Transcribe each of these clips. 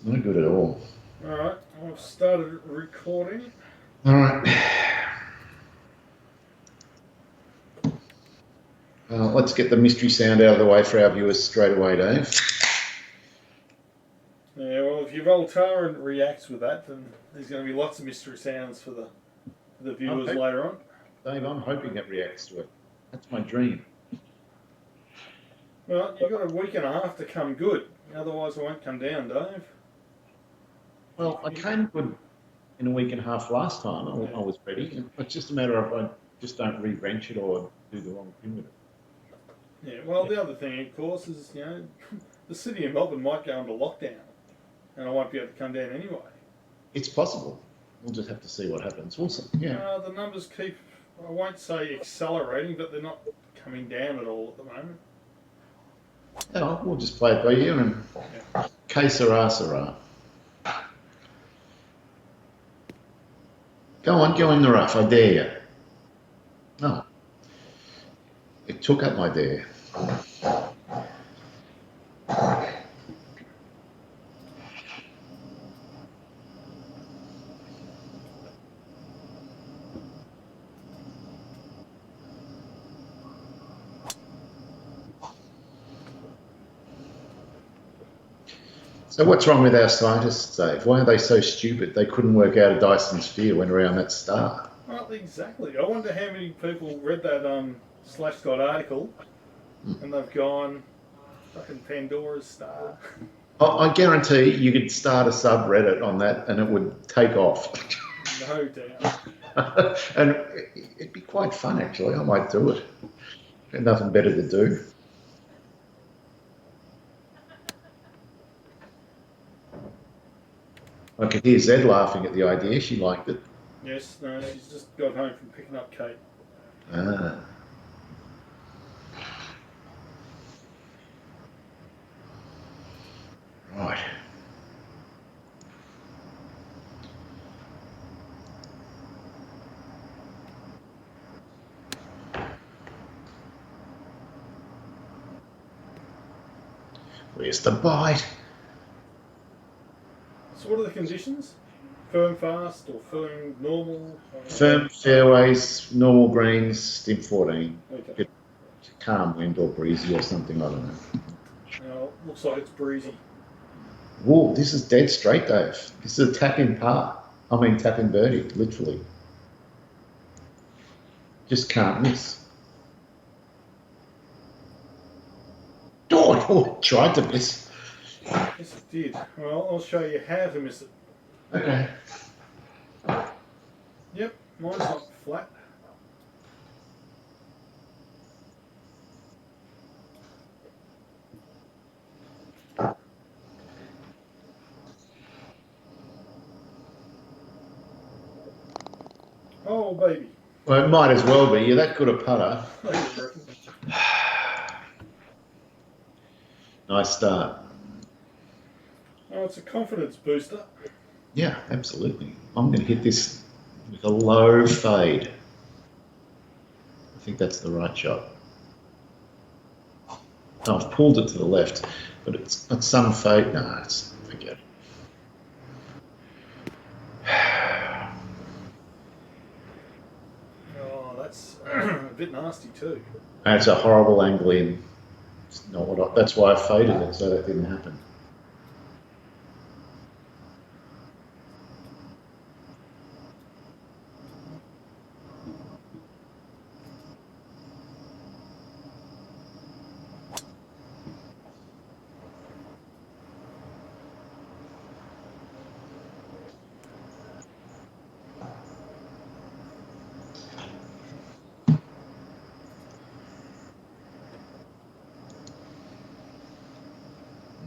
No good at all. Alright, I've started recording. All right. Let's get the mystery sound out of the way for our viewers straight away, Dave. Yeah, well, if your Voltaren reacts with that, then there's going to be lots of mystery sounds for the viewers later on. Dave, I'm hoping it reacts to it. That's my dream. Well, you've got a week and a half to come good. Otherwise, it won't come down, Dave. Well, I came good in a week and a half last time. I was ready. It's just a matter of I just don't re-wrench it or do the wrong thing with it. Yeah, well, the other thing, of course, is, the city of Melbourne might go into lockdown and I won't be able to come down anyway. It's possible. We'll just have to see what happens. We'll see. Yeah. The numbers keep, I won't say accelerating, but they're not coming down at all at the moment. Oh, we'll just play it by ear and que sera, sera. Go on, go in the rough. I dare you. No. It took up my dare. So what's wrong with our scientists, Dave? Why are they so stupid? They couldn't work out a Dyson sphere when around that star. Well, exactly. I wonder how many people read that Slashdot article and they've gone, fucking Pandora's star. I guarantee you could start a subreddit on that and it would take off. No doubt. And it'd be quite fun, actually. I might do it. Got nothing better to do. I could hear Zed laughing at the idea. She liked it. Yes, no, she's just got home from picking up Kate. Ah. Right. Where's the bite? So what are the conditions? Firm fast or firm normal? Firm fairways, normal greens, stim 14. Okay. Calm wind or breezy or something, I don't know. Looks like it's breezy. Whoa, this is dead straight, Dave. This is a tap-in par. I mean tap-in birdie, literally. Just can't miss. Oh, tried to miss. Yes, it did. Well, I'll show you how to miss it. Okay. Yep, mine's not flat. Oh, baby. Well, it might as well be. You're that good a putter. Nice start. Oh, it's a confidence booster. Yeah, absolutely. I'm going to hit this with a low fade. I think that's the right shot. Oh, I've pulled it to the left, but it's got some fade. No, it's forget it. Oh, that's a bit nasty too. And it's a horrible angle in. It's not what that's why I faded it, so that didn't happen.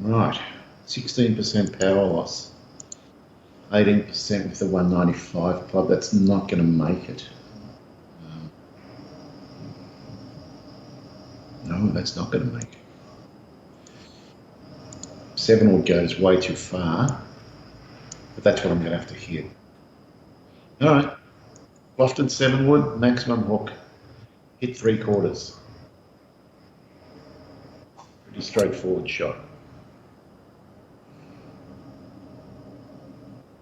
Right, 16% power loss, 18% with the 195 club. That's not going to make it. No, that's not going to make it. 7 wood goes way too far, but that's what I'm going to have to hit. All right, lofted 7 wood, maximum hook, hit 3/4. Pretty straightforward shot.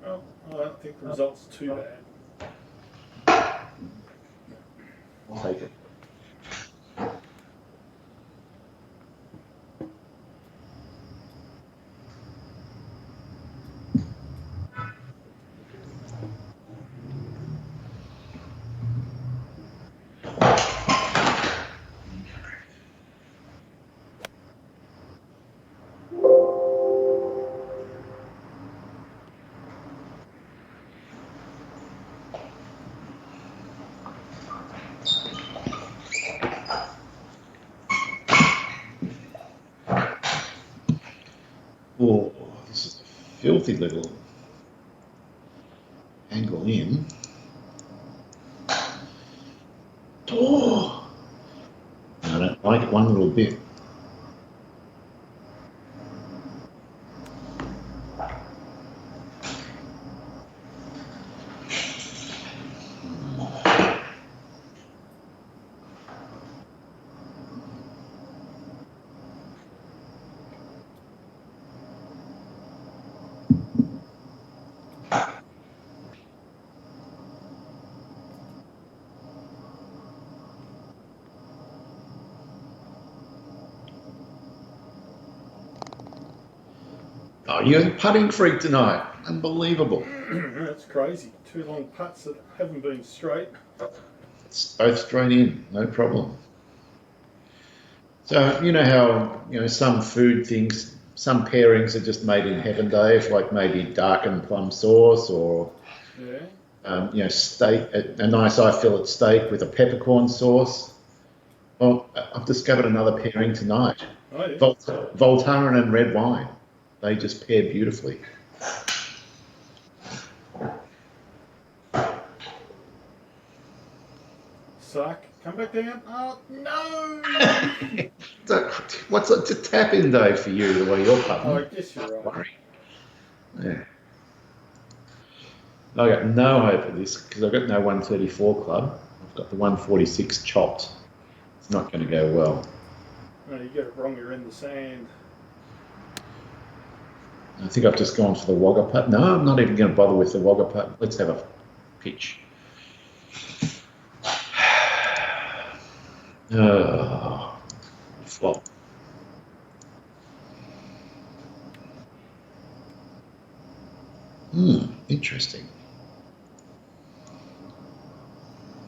Well, I don't think the result's too bad. I'll take it. Oh, this is a filthy little angle in. Oh, I don't like it one little bit. Oh, you're a putting freak tonight. Unbelievable. That's crazy. 2 long putts that haven't been straight. It's both straight in, no problem. So, you know how, some food things, some pairings are just made in heaven, Dave, like maybe darkened plum sauce or, Yeah. steak, a nice eye fillet steak with a peppercorn sauce. Well, I've discovered another pairing tonight. Oh, yeah. Voltaren and red wine. They just pair beautifully. Suck. Come back down. Oh, no! What's it to tap in, Dave, for you, the way you're putting? Oh, I guess you're right. Worry. Yeah. I got no hope of this because I've got no 134 club. I've got the 146 chopped. It's not going to go well. No, you get it wrong. You're in the sand. I think I've just gone for the Wagga putt. No, I'm not even going to bother with the Wagga putt. Let's have a pitch. Oh, flop. Interesting.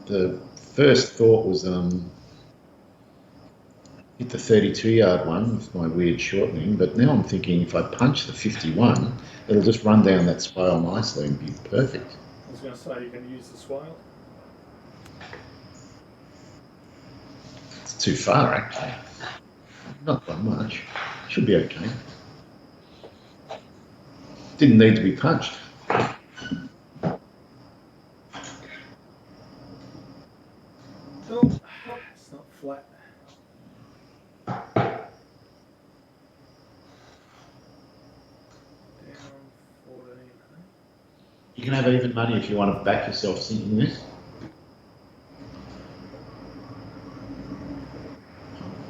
The first thought was hit the 32-yard one with my weird shortening, but now I'm thinking if I punch the 51, it'll just run down that swale nicely and be perfect. I was going to say, you're going to use the swale. It's too far, actually. Not by much. Should be okay. Didn't need to be punched. Oh, it's not flat. Down 14. You can have even money if you want to back yourself sinking this.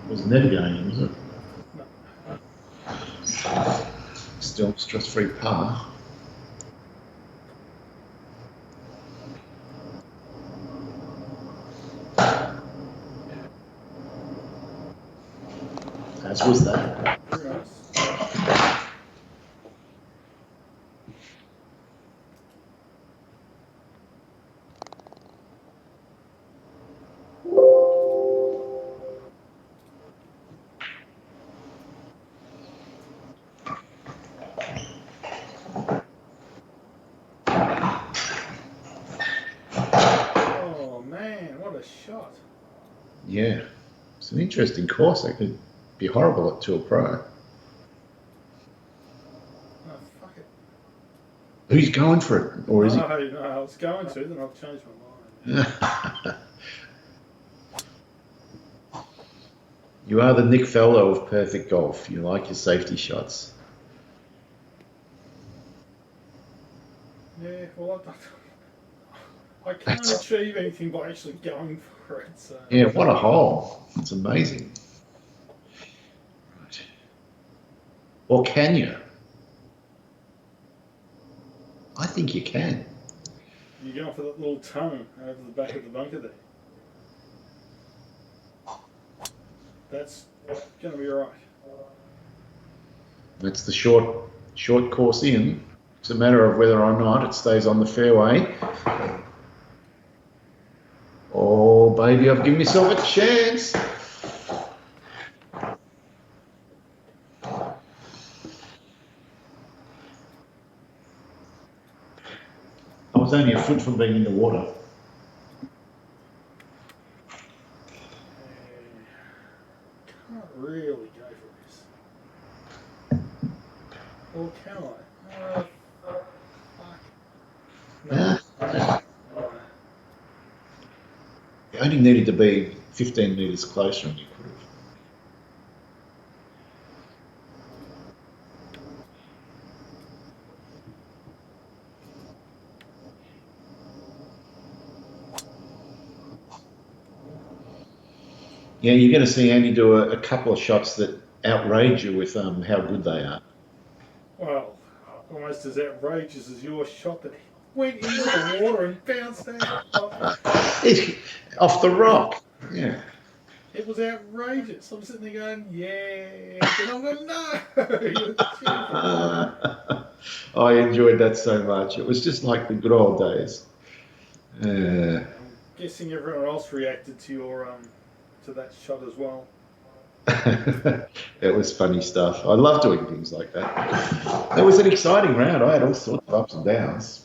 It was never going in, was it? No. Still stress-free par. As was that. Very nice. Oh man, what a shot. Yeah. It's an interesting course. That could be horrible at Tour Pro. Oh, fuck it. Who's going for it? Or is No, I was going to, then I've changed my mind. it? You are the Nick Faldo of perfect golf. You like your safety shots. Yeah, well, I can't achieve anything by actually going for it. So. Yeah, what a hole. It's amazing. Right. Or can you? I think you can. You're going for that little tongue over the back of the bunker there. That's going to be all right. That's the short course in. It's a matter of whether or not it stays on the fairway. Oh, baby, I've given myself a chance. I was only a foot from being in the water. Can't really go for this. Or can I? Fuck. No. You only needed to be 15 metres closer and you could have. Yeah, you're going to see Andy do a couple of shots that outrage you with how good they are. Well, almost as outrageous as your shot that went into the water and bounced out. Off the rock. Yeah. It was outrageous. I'm sitting there going, yeah. And I'm going, no. You're joking. I enjoyed that so much. It was just like the good old days. I'm guessing everyone else reacted to your to that shot as well. It was funny stuff. I love doing things like that. It was an exciting round. I had all sorts of ups and downs.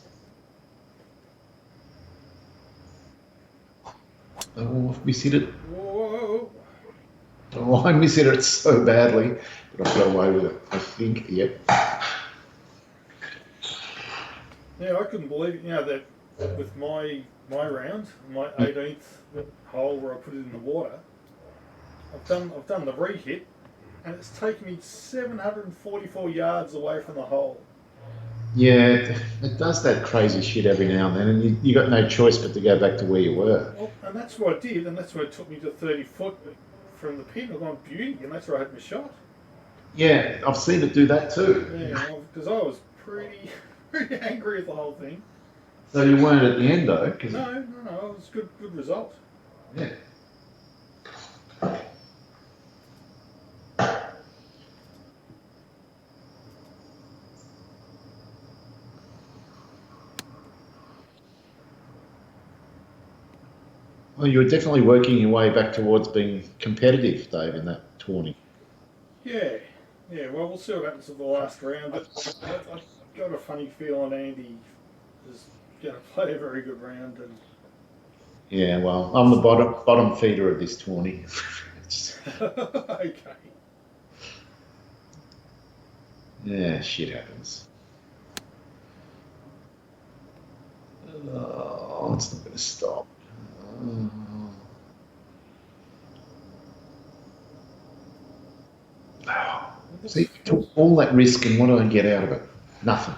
Oh, I've mishit it. Whoa. Oh, I mishit it so badly, but I've got away with it. I think, yep. Yeah, I couldn't believe it. You know that with my round, my 18th hole where I put it in the water. I've done the re-hit, and it's taken me 744 yards away from the hole. Yeah, it does that crazy shit every now and then, and you got no choice but to go back to where you were. Well, and that's what I did, and that's where it took me to 30 foot from the pin. I've gone beauty, and that's where I had my shot. Yeah, I've seen it do that too. Yeah, because I was pretty angry at the whole thing. So you weren't at the end though? No, it was good result. Yeah. Well, you were definitely working your way back towards being competitive, Dave, in that tourney. Yeah. Well, we'll see what happens to the last round. But I've got a funny feeling Andy is going to play a very good round. And yeah, well, I'm the bottom feeder of this tourney. okay. Yeah, shit happens. Oh, it's not going to stop. See, took all that risk, and what do I get out of it? Nothing.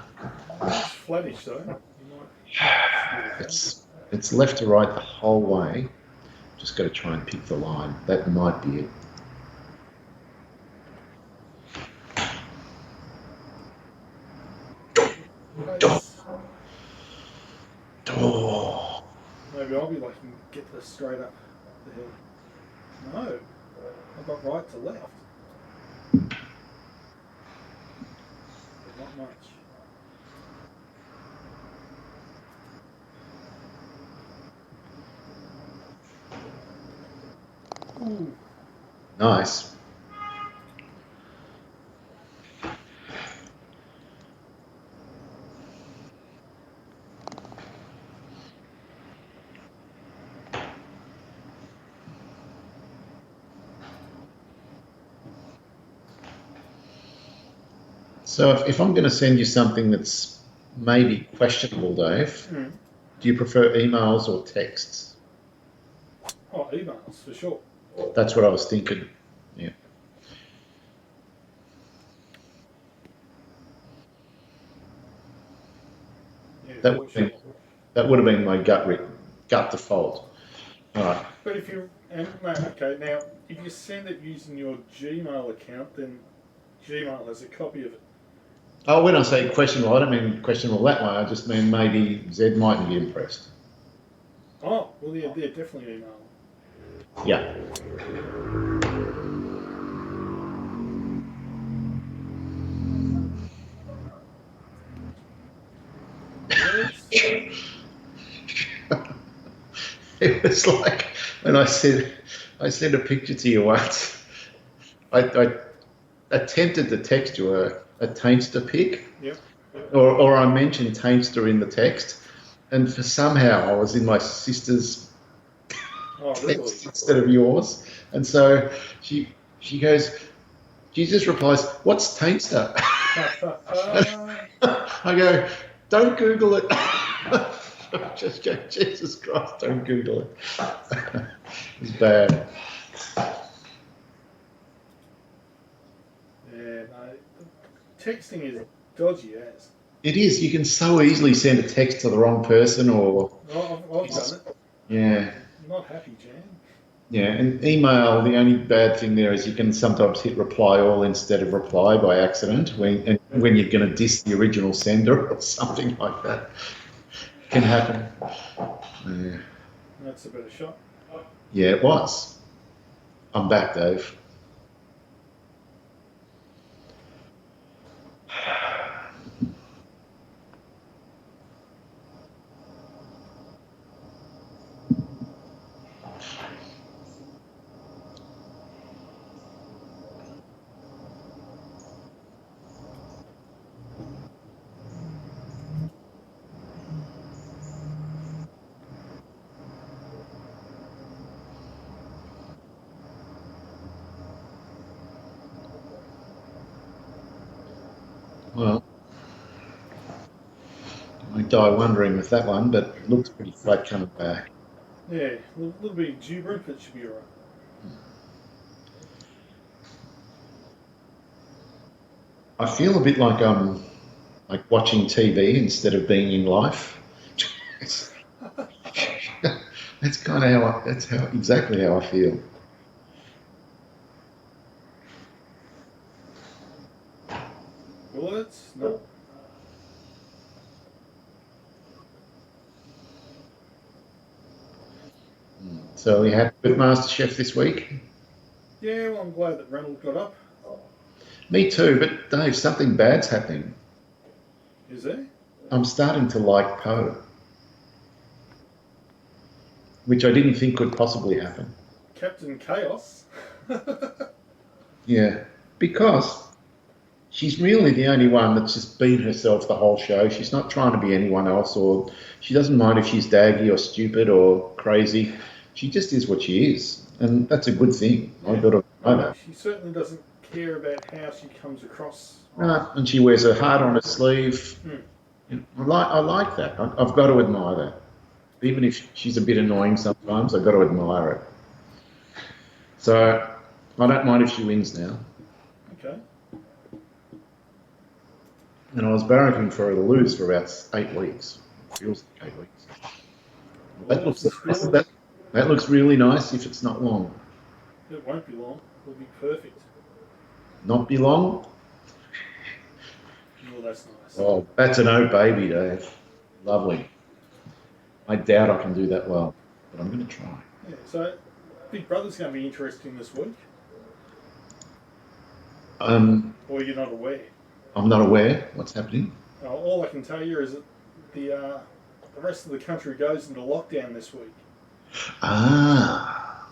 It's flattish though. It's left to right the whole way. Just got to try and pick the line. That might be it. Oh. Maybe I'll be lucky and get this straight up the hill. No, I got right to left. But not much. Ooh. Nice. So if I'm going to send you something that's maybe questionable, Dave, do you prefer emails or texts? Oh, emails, for sure. That's what I was thinking. Yeah. That would have been my gut default. All right. But if you now if you send it using your Gmail account, then Gmail has a copy of it. Oh, when I say questionable, I don't mean questionable that way. I just mean maybe Zed mightn't be impressed. Oh, well, yeah, they're definitely email. Yeah. Yes. It was like when I sent a picture to you once. I attempted to text you a Tainster pic, Yep. or I mentioned Tainster in the text, and for somehow I was in my sister's Oh, really? text instead of yours, and so she goes, she just replies, "What's Tainster?" I go, "Don't Google it." Just go, Jesus Christ, don't Google it. It's bad. Yeah, no. Texting is dodgy as. It is. You can so easily send a text to the wrong person, or Oh, I've done it. yeah, Not happy, Jan. yeah. And email, the only bad thing there is you can sometimes hit reply all instead of reply by accident when you're going to diss the original sender or something like that. Can happen. Yeah, That's a better shot. yeah, it was. I'm back, Dave. Well, I die wondering with that one, but it looks pretty flat coming back. Yeah, a little bit exuberant, but it should be alright. I feel a bit like I'm like watching TV instead of being in life. That's kind of that's how exactly how I feel. Bullets? No. So we had with MasterChef this week. Yeah, well, I'm glad that Reynolds got up. Me too, but Dave, something bad's happening. Is there? I'm starting to like Poe, which I didn't think could possibly happen. Captain Chaos? Yeah, because she's really the only one that's just been herself the whole show. She's not trying to be anyone else, or she doesn't mind if she's daggy or stupid or crazy. She just is what she is, and that's a good thing. Yeah. I've got to know that. She certainly doesn't care about how she comes across. And she wears her heart on her sleeve. Hmm. I like that. I've got to admire that. Even if she's a bit annoying sometimes, I've got to admire it. So I don't mind if she wins now. Okay. And I was barracking for her to lose for about 8 weeks. Feels like 8 weeks. That looks nice. That looks really nice if it's not long. It won't be long. It'll be perfect. Not be long? Oh, that's nice. Oh, that's an old baby, Dave. Lovely. I doubt I can do that well, but I'm going to try. Yeah, so Big Brother's going to be interesting this week. Or you're not aware? I'm not aware what's happening. All I can tell you is that the rest of the country goes into lockdown this week. Ah.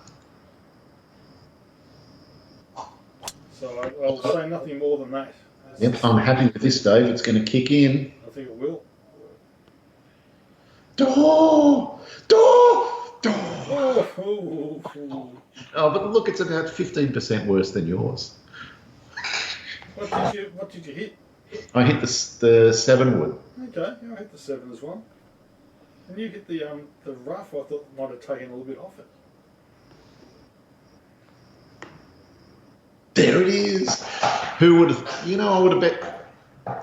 So I'll say nothing more than that. Yep, I'm happy with this, Dave. It's going to kick in. I think it will. Door! Door! Door! Oh, but look, it's about 15% worse than yours. What did you hit? I hit the 7 wood. Okay, I hit the 7 as well. And you hit the rough. I thought might have taken a little bit off it. There it is. Who would have? I would have bet.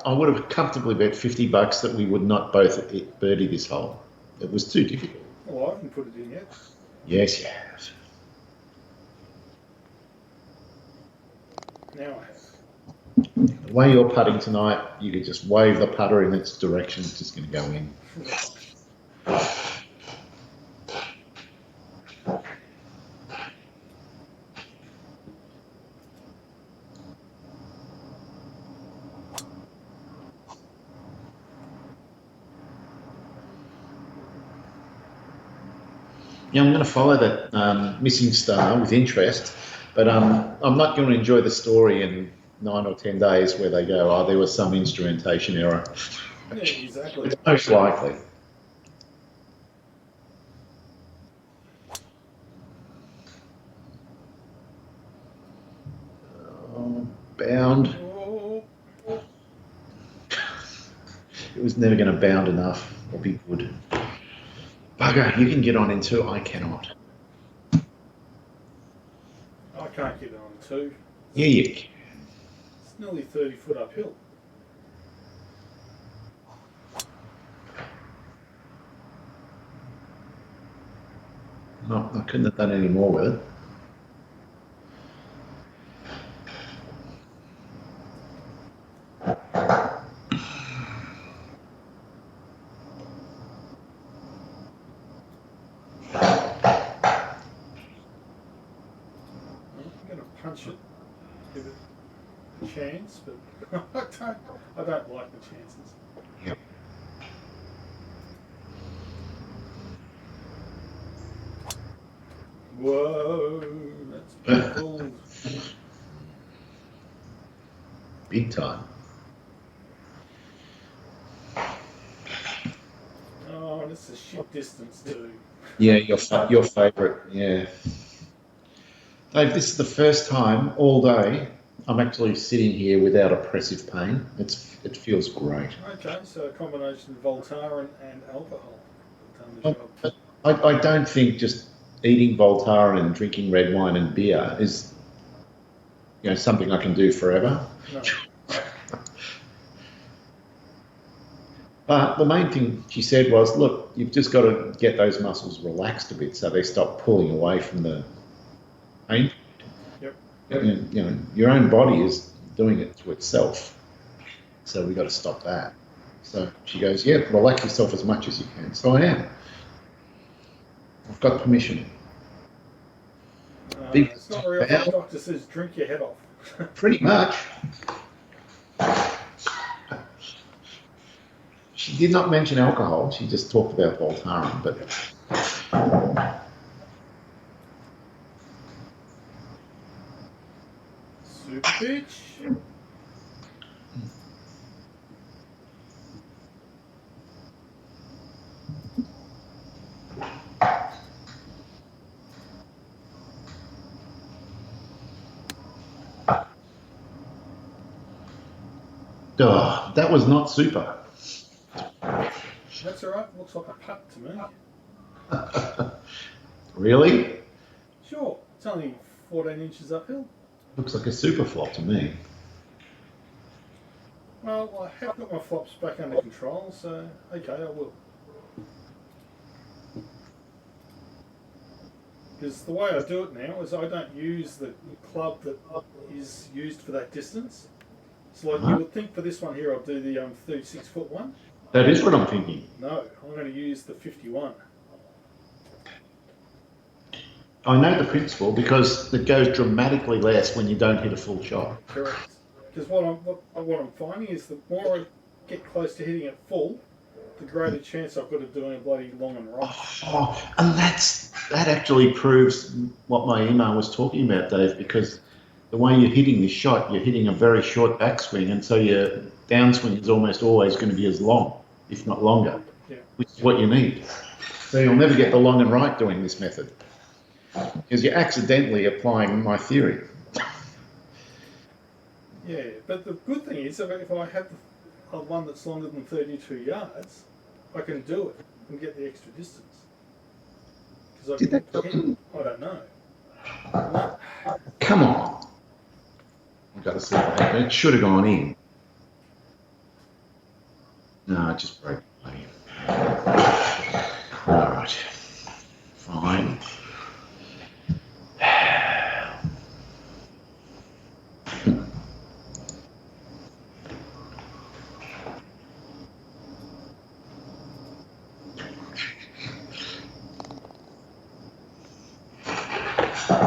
I would have comfortably bet $50 that we would not both birdie this hole. It was too difficult. Well, I haven't put it in yet. Yes, you have. Now I have. The way you're putting tonight, you could just wave the putter in its direction. It's just going to go in. Yeah, I'm going to follow that missing star with interest, but I'm not going to enjoy the story in 9 or 10 days where they go, oh, there was some instrumentation error. Yeah, exactly. It's most likely. Bound. Oh, It was never going to bound enough or be good. Bugger, you can get on in two, I cannot. I can't get on two. Yeah, you can. It's nearly 30 foot uphill. No, I couldn't have done any more with it. I'm going to punch it, give it a chance, but I don't like the chances. Yep. Whoa, that's beautiful. Big time. Oh, this is a shit distance too. Yeah, your favourite. Yeah, Dave. This is the first time all day I'm actually sitting here without oppressive pain. It feels great. Okay, so a combination of Voltaren and alcohol have done the job. I don't think just eating Voltaren and drinking red wine and beer is, something I can do forever. No. But the main thing she said was, look, you've just got to get those muscles relaxed a bit so they stop pulling away from the pain. Yep. Your own body is doing it to itself. So we've got to stop that. So she goes, yeah, relax yourself as much as you can. So I am. I've got permission. It's not real. The doctor says drink your head off. Pretty much. She did not mention alcohol. She just talked about Voltaren, but Super bitch. oh, that was not super. That's all right. Looks like a putt to me. Really? Sure. It's only 14 inches uphill. Looks like a super flop to me. Well, I have got my flops back under control, so okay, I will. Because the way I do it now is I don't use the club that is used for that distance. So like you would think for this one here, I'll do the 36-foot one. That is what I'm thinking. No, I'm going to use the 51. I know the principle because it goes dramatically less when you don't hit a full shot. Correct. Because what I'm finding is the more I get close to hitting it full, the greater chance I've got of doing a bloody long and right. Oh, and that actually proves what my email was talking about, Dave, because the way you're hitting this shot, you're hitting a very short backswing, and so your downswing is almost always going to be as long, if not longer, which is what you need. So you'll never get the long and right doing this method, because you're accidentally applying my theory. Yeah, but the good thing is, if I have a one that's longer than 32 yards, I can do it and get the extra distance. Because I don't know. No. Come on. I've got to see what happened. It should have gone in. No, it just broke away. All right. Fine.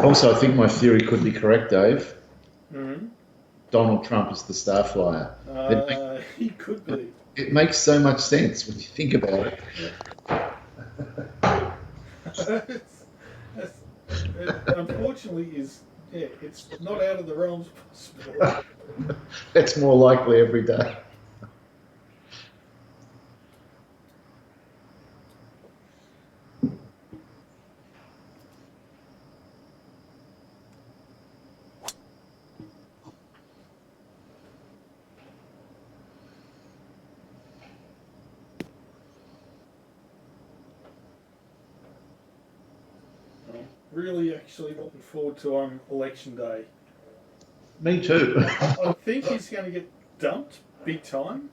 Also, I think my theory could be correct, Dave. Mm-hmm. Donald Trump is the star flyer. He could be. It makes so much sense when you think about it. It's, it unfortunately is, yeah, it's not out of the realms of possibility. It's more likely every day. I'm really actually looking forward to election day. Me too. I think he's going to get dumped big time,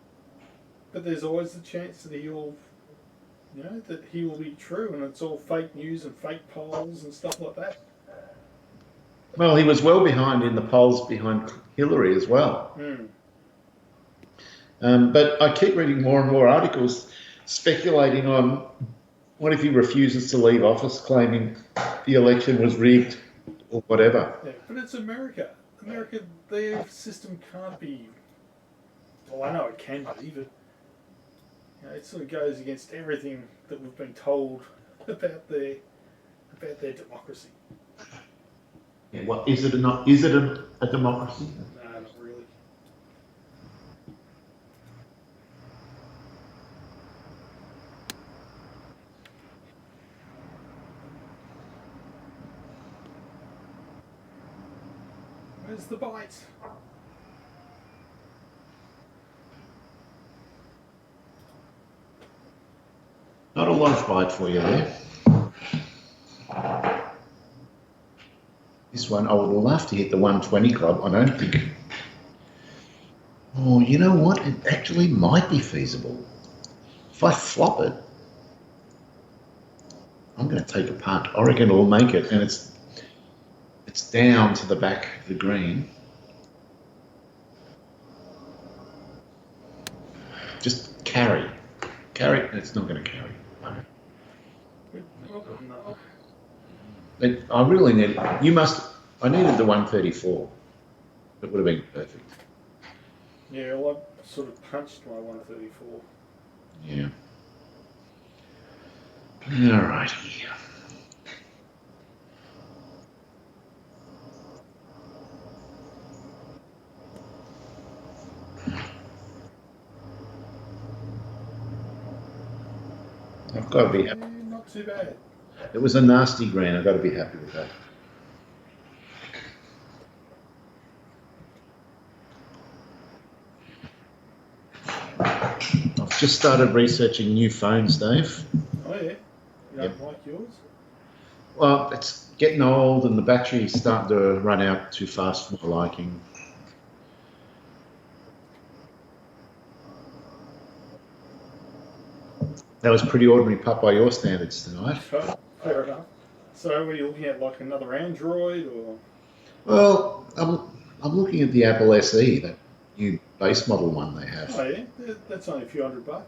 but there's always the chance that that he will be true, and it's all fake news and fake polls and stuff like that. Well, he was well behind in the polls behind Hillary as well. Mm. But I keep reading more and more articles speculating on what if he refuses to leave office, claiming the election was rigged or whatever. Yeah, but it's America. America, their system can't be. Well, I know it can be, but it sort of goes against everything that we've been told about their democracy. Yeah, well, is it a democracy? No, not really. Where's the bite? Not a lot of bite for you there. This one, I would love to hit the 120 club. I don't think. Oh, you know what? It actually might be feasible. If I flop it, I'm going to take a punt. I reckon it'll make it, and it's down to the back of the green. Just carry. And it's not going to carry. No. I really need. I needed the 134. It would have been perfect. Yeah, well, I sort of punched my 134. Yeah. Alrighty. I've got to be happy. Not too bad. It was a nasty green. I've got to be happy with that. I've just started researching new phones, Dave. Oh yeah, you don't like yours? Well, it's getting old and the battery's starting to run out too fast for my liking. That was pretty ordinary pup by your standards tonight. Fair enough. So are you looking at like another Android or? Well, I'm looking at the Apple SE, that new base model one they have. Oh yeah, that's only a few $100.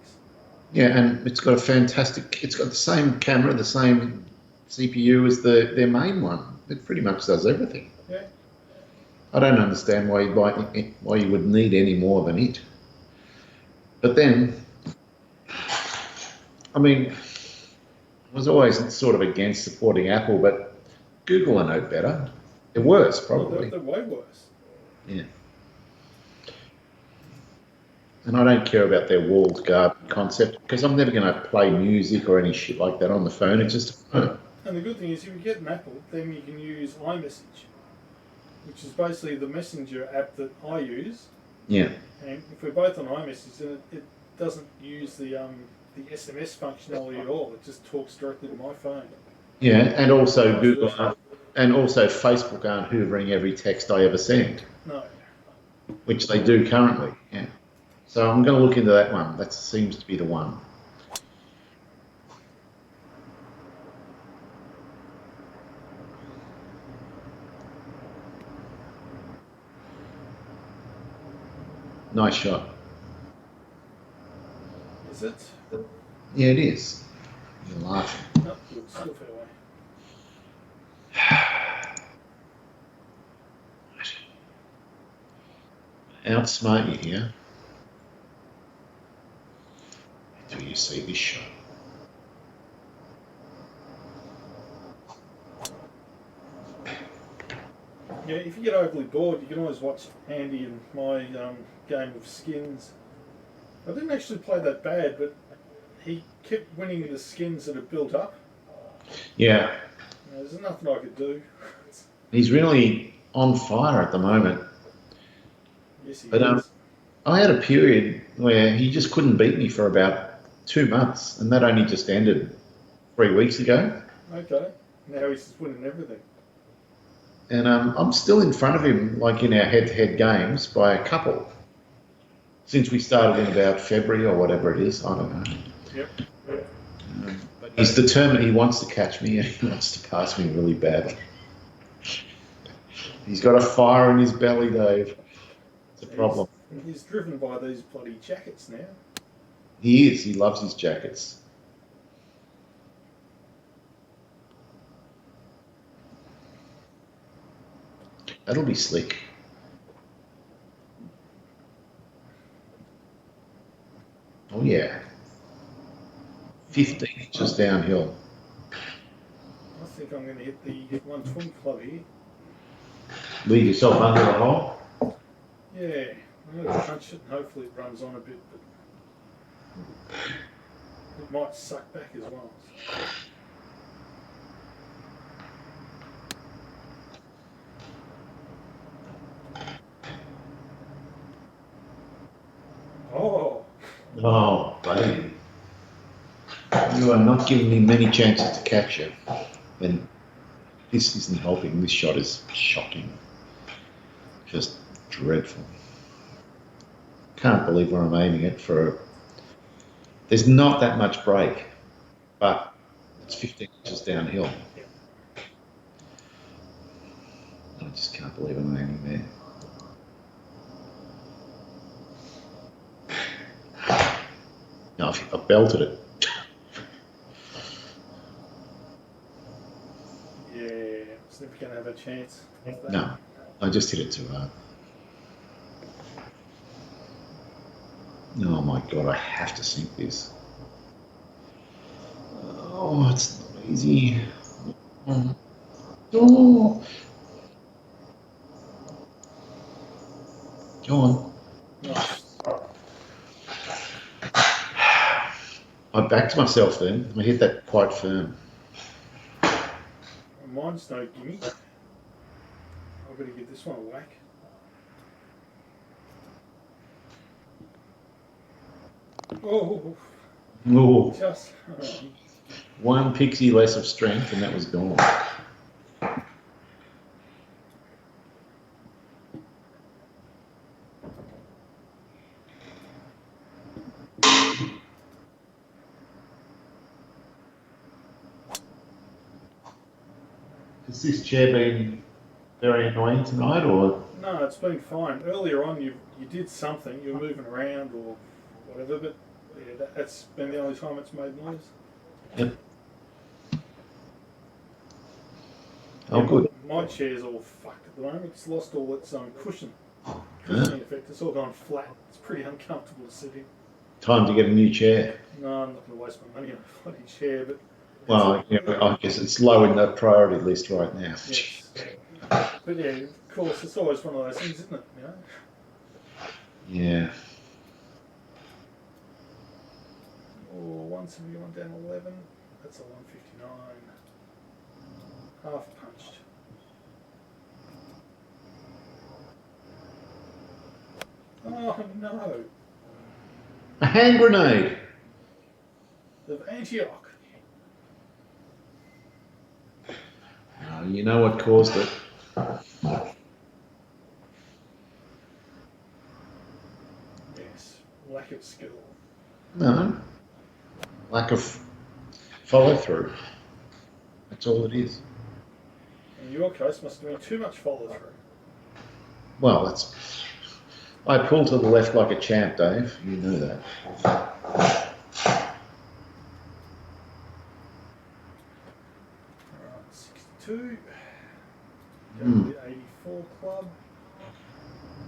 Yeah, and it's got the same camera, the same CPU as their main one. It pretty much does everything. Yeah. I don't understand why you would need any more than it. But then, I mean, I was always sort of against supporting Apple, but Google are no better. They're worse, probably. They're way worse. Yeah. And I don't care about their walled garden concept because I'm never going to play music or any shit like that on the phone. It's just a phone. And the good thing is, if you get an Apple, then you can use iMessage, which is basically the messenger app that I use. Yeah. And if we're both on iMessage, then it doesn't use the SMS functionality at all. It just talks directly to my phone. Yeah, and also Google and also Facebook aren't hoovering every text I ever send. No. Which they do currently. Yeah. So I'm going to look into that one. That seems to be the one. Nice shot. Is it? Yeah, it is. You're laughing. No, good. Still fair way. outsmart you here. Until you see this shot. Yeah, if you get overly bored, you can always watch Andy and my game of skins. I didn't actually play that bad, but he kept winning the skins that had built up. Yeah, There's nothing I could do. he's really on fire at the moment. Yes, he But is. I had a period where he just couldn't beat me for about 2 months, and that only just ended 3 weeks ago. Okay. Now he's just winning everything. And I'm still in front of him, like in our head-to-head games, by a couple. Since we started in about February or whatever it is, I don't know. Yep. But he's determined. He wants to catch me, and he wants to pass me really badly. He's got a fire in his belly, Dave. It's a problem. He's driven by these bloody jackets now. He is. He loves his jackets. That'll be slick. Oh yeah. 15 inches downhill. I think I'm going to hit the 120 club here. Leave yourself under the hole. Yeah, I'm going to punch it and hopefully it runs on a bit, but it might suck back as well. Oh, Oh, buddy. You are not giving me many chances to catch you. And this isn't helping. This shot is shocking. Just dreadful. Can't believe where I'm aiming it for. There's not that much break, but it's 15 inches downhill. I just can't believe I'm aiming there. No, I've belted it. yeah, it's never going to have a chance. No, I just hit it too hard. Oh my god, I have to sink this. Oh, it's not easy. Oh. Go on. Nice. I backed myself then. I hit that quite firm. Mine's no gimme. I've got to give this one a whack. Oh, Oh, just. one pixie less of strength and that was gone. Has this chair been very annoying tonight, or? No, it's been fine. Earlier on, you did something. You were moving around or whatever, but yeah, that's been the only time it's made noise. Yep. Oh, good. My chair's all fucked at the moment. It's lost all its cushioning effect. It's all gone flat. It's pretty uncomfortable to sit in. Time to get a new chair. No, I'm not going to waste my money on a bloody chair, but. Well, I guess it's low in the priority list right now. Yes. But yeah, of course, it's always one of those things, isn't it? Yeah. Oh, 171 down 11. That's a 159. Half punched. Oh no. A hand grenade. Of Antioch. You know what caused it. Yes. Lack of skill. No. Lack of follow through. That's all it is. In your case, must have been too much follow through. Well, that's. I pull to the left like a champ, Dave. You know that. Alright, 62. Go to the 84 club.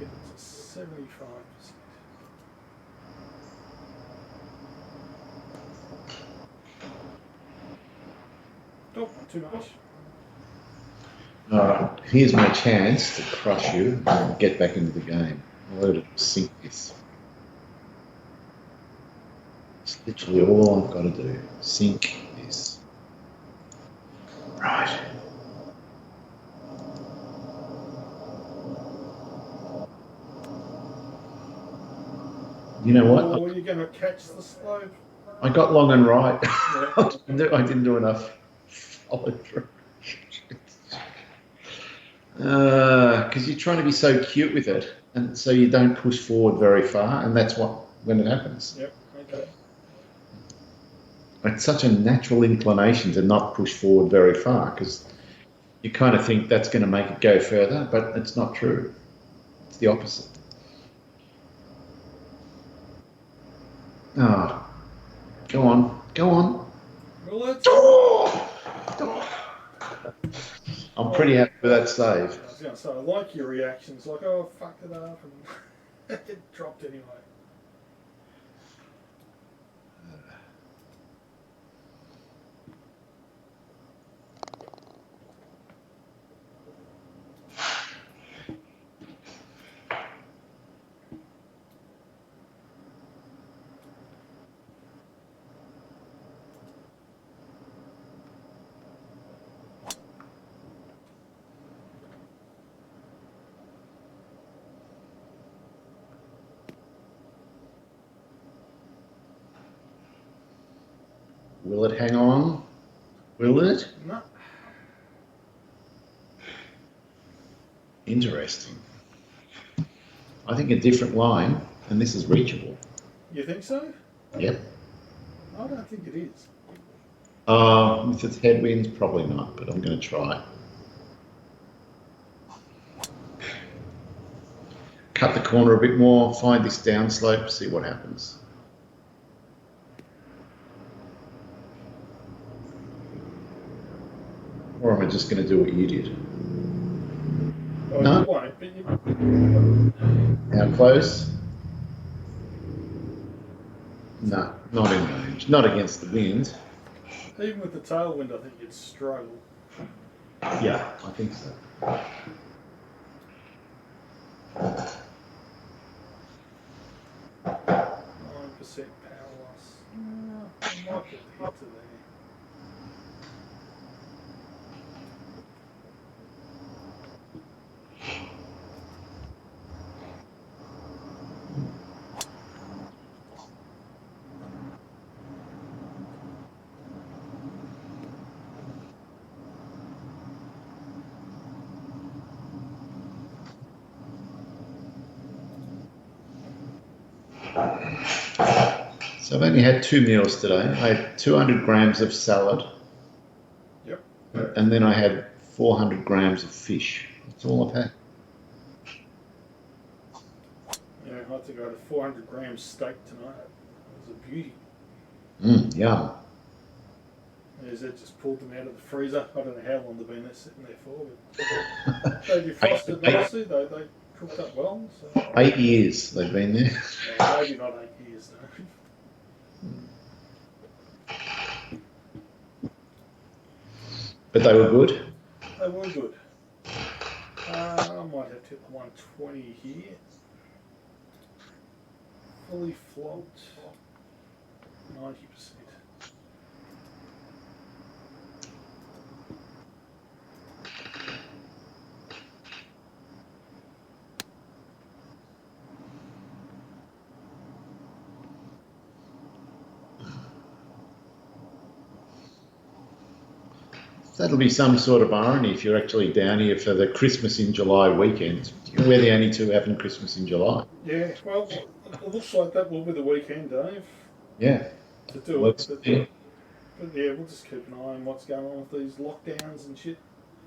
get it to 75%. Oh, too much. Here's my chance to crush you and get back into the game. I'll let it sink this. It's literally all I've got to do. Sink this. Right. You know what? Oh, you're going to catch the slope. I got long and right. Yeah. I didn't do enough follow through. Because you're trying to be so cute with it, and so you don't push forward very far, and that's when it happens. Yep, okay. It's such a natural inclination to not push forward very far, because you kind of think that's going to make it go further, but it's not true. It's the opposite. Oh, go on, go on. Well, that's... I'm pretty happy with that save. I was going to say, I like your reactions, like, oh, fuck it up, and it dropped anyway. Will it hang on? Will it? No. Interesting. I think a different line, and this is reachable. You think so? Yep. I don't think it is. With its headwinds, probably not, but I'm going to try. Cut the corner a bit more, find this downslope, see what happens. Or am I just going to do what you did? Oh, No. you won't, but you... How close? No, not in range. Not against the wind. Even with the tailwind, I think you'd struggle. Yeah, I think so. 9% power loss. I might get the hit to there. So I've only had 2 meals today. I had 200 grams of salad. Yep. And then I had 400 grams of fish. That's all I've had. Yeah, I think I had a 400 gram steak tonight. It was a beauty. Yum. Is it just pulled them out of the freezer? I don't know how long they've been there sitting there for, but they defrosted nicely. They cooked up well. So. 8 years they've been there. Yeah, maybe not 8 years though. But they were good. They were good. I might have to hit 120 here. Fully flogged. 90%. That'll be some sort of irony if you're actually down here for the Christmas in July weekend. We're the only two having Christmas in July. Yeah, well, it looks like that will be the weekend, Dave. Yeah. To do Looks, it. yeah. But yeah, we'll just keep an eye on what's going on with these lockdowns and shit.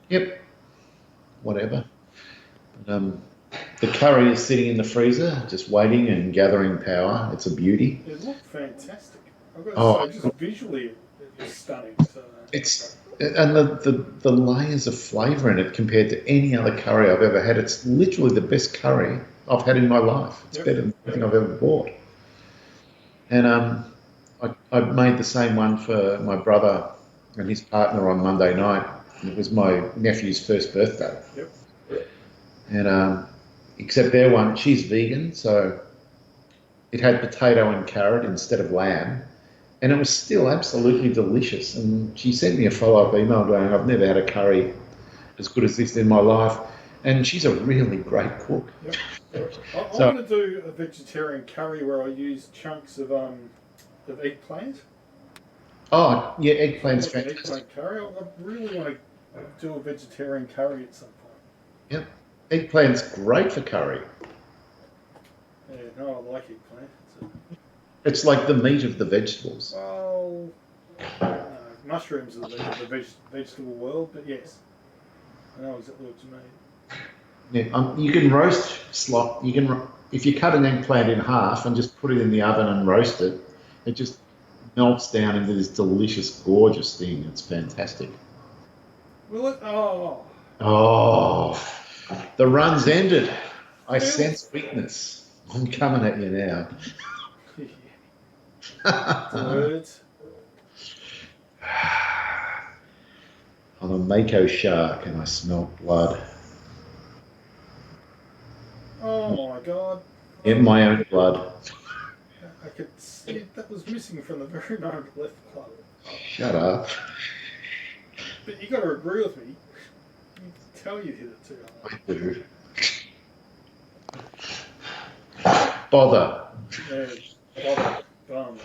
Yep. Whatever. But, the curry is sitting in the freezer, just waiting and gathering power. It's a beauty. It looked fantastic. I've got to say, just visually, it's stunning. So. It's and the layers of flavour in it compared to any other curry I've ever had. It's literally the best curry I've had in my life. It's Yep. better than anything I've ever bought. And I made the same one for my brother and his partner on Monday night. And it was my nephew's first birthday. Yep. And except their one, she's vegan, so it had potato and carrot instead of lamb. And it was still absolutely delicious. And she sent me a follow-up email going, I've never had a curry as good as this in my life. And she's a really great cook. Yep. I'm So, going to do a vegetarian curry where I use chunks of eggplant. oh, yeah, eggplant's Like an fantastic. eggplant curry. I really want to do a vegetarian curry at some point. Yep. Eggplant's great for curry. Yeah, no, I like eggplant. It's like the meat of the vegetables. Well, mushrooms are the vegetable world, but yes, I know exactly what you mean. Yeah, you can roast slot. You can, if you cut an eggplant in half and just put it in the oven and roast it, it just melts down into this delicious, gorgeous thing. It's fantastic. Will it? Oh, Oh, the run's ended. I Well- sense weakness. I'm coming at you now. words. I'm a mako shark and I smell blood. Oh my god. In my own blood. I could see that was missing from the very moment I left the club. Shut up. But you got to agree with me. You can tell you hit it too hard. I do. Bother. Yeah, bum.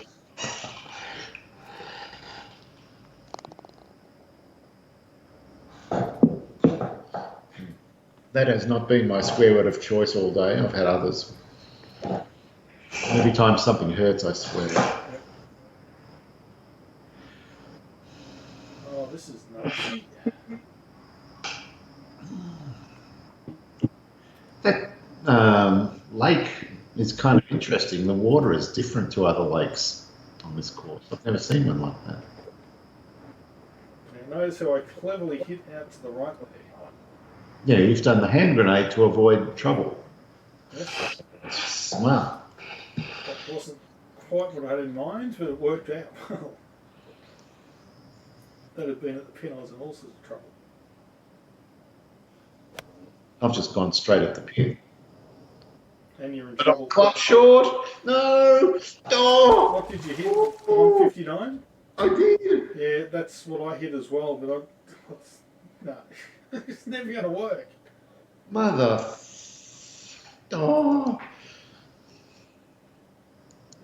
That has not been my swear word of choice all day. I've had others. Every time something hurts, I swear. Oh, this is nuts. That lake is kind of interesting. The water is different to other lakes on this course. I've never seen one like that. Now notice how I cleverly hit out to the right there. Yeah, you've done the hand grenade to avoid trouble. Yes, It's smart. that wasn't quite what I had in mind, but it worked out well. That had been at the pin, I was in all sorts of trouble. I've just gone straight at the pin. And you're in But I'm trouble. club short. No. Oh, What did you hit? 159? I did. Yeah, that's what I hit as well, but no, it's never going to work. Mother. Oh.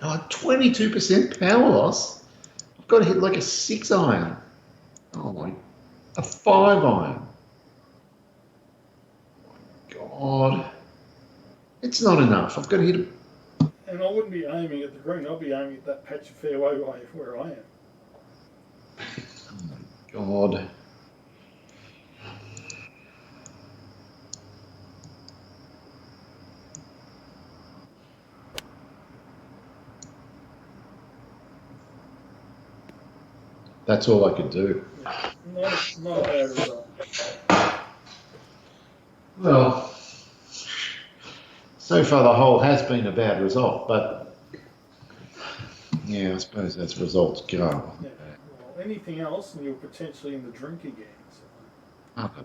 Oh, 22% power loss. I've got to hit like a 6 iron. Oh my. A 5 iron. God. It's not enough. I've got to hit a. And I wouldn't be aiming at the green, I'd be aiming at that patch of fairway where I am. Oh my God. That's all I could do. Not a bad result. Well, so far the hole has been a bad result, but yeah, I suppose as results go. Yeah. Well, anything else, and you're potentially in the drink again. So. Okay.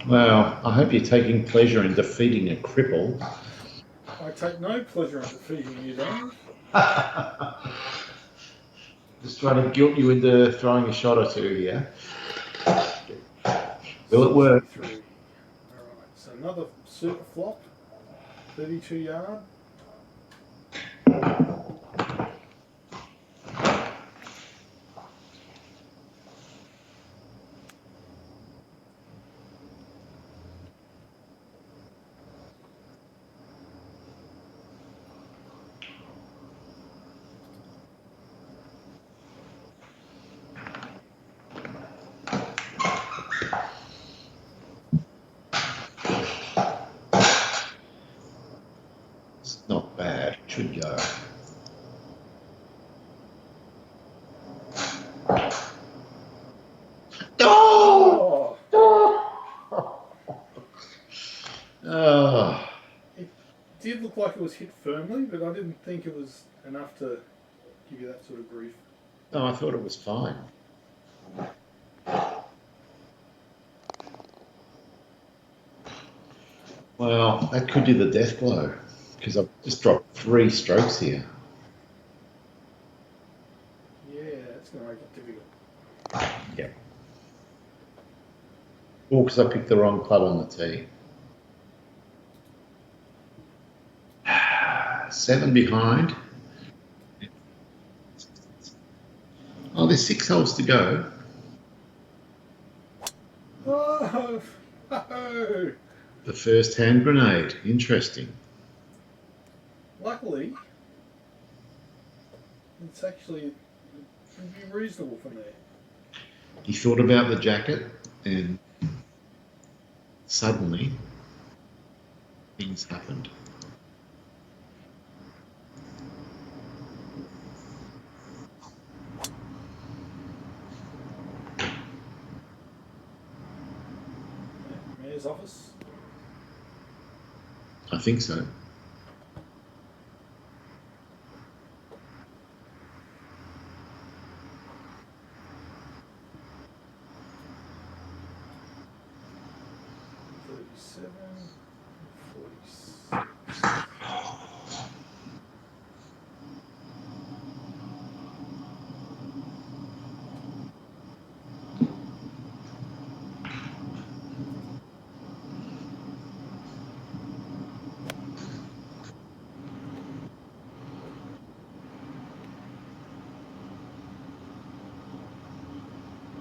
Well, I hope you're taking pleasure in defeating a cripple. I take no pleasure in defeating you, Don. Just trying to guilt you into throwing a shot or two here. Will it work? 63. Alright, so another super flop. 32 yard. It's not bad. It should go. Oh! Oh, Oh! it did look like it was hit firmly, but I didn't think it was enough to give you that sort of grief. No, I thought it was fine. Well, that could be the death blow because I've just dropped 3 strokes here. Yeah, that's going to make it difficult. Yeah. All because I picked the wrong putt on the tee. 7 behind. Oh, there's 6 holes to go. Oh, oh. The first hand grenade. Interesting. Luckily, it's actually it'd be reasonable from there. He thought about the jacket and suddenly things happened. Mayor's office. I think so.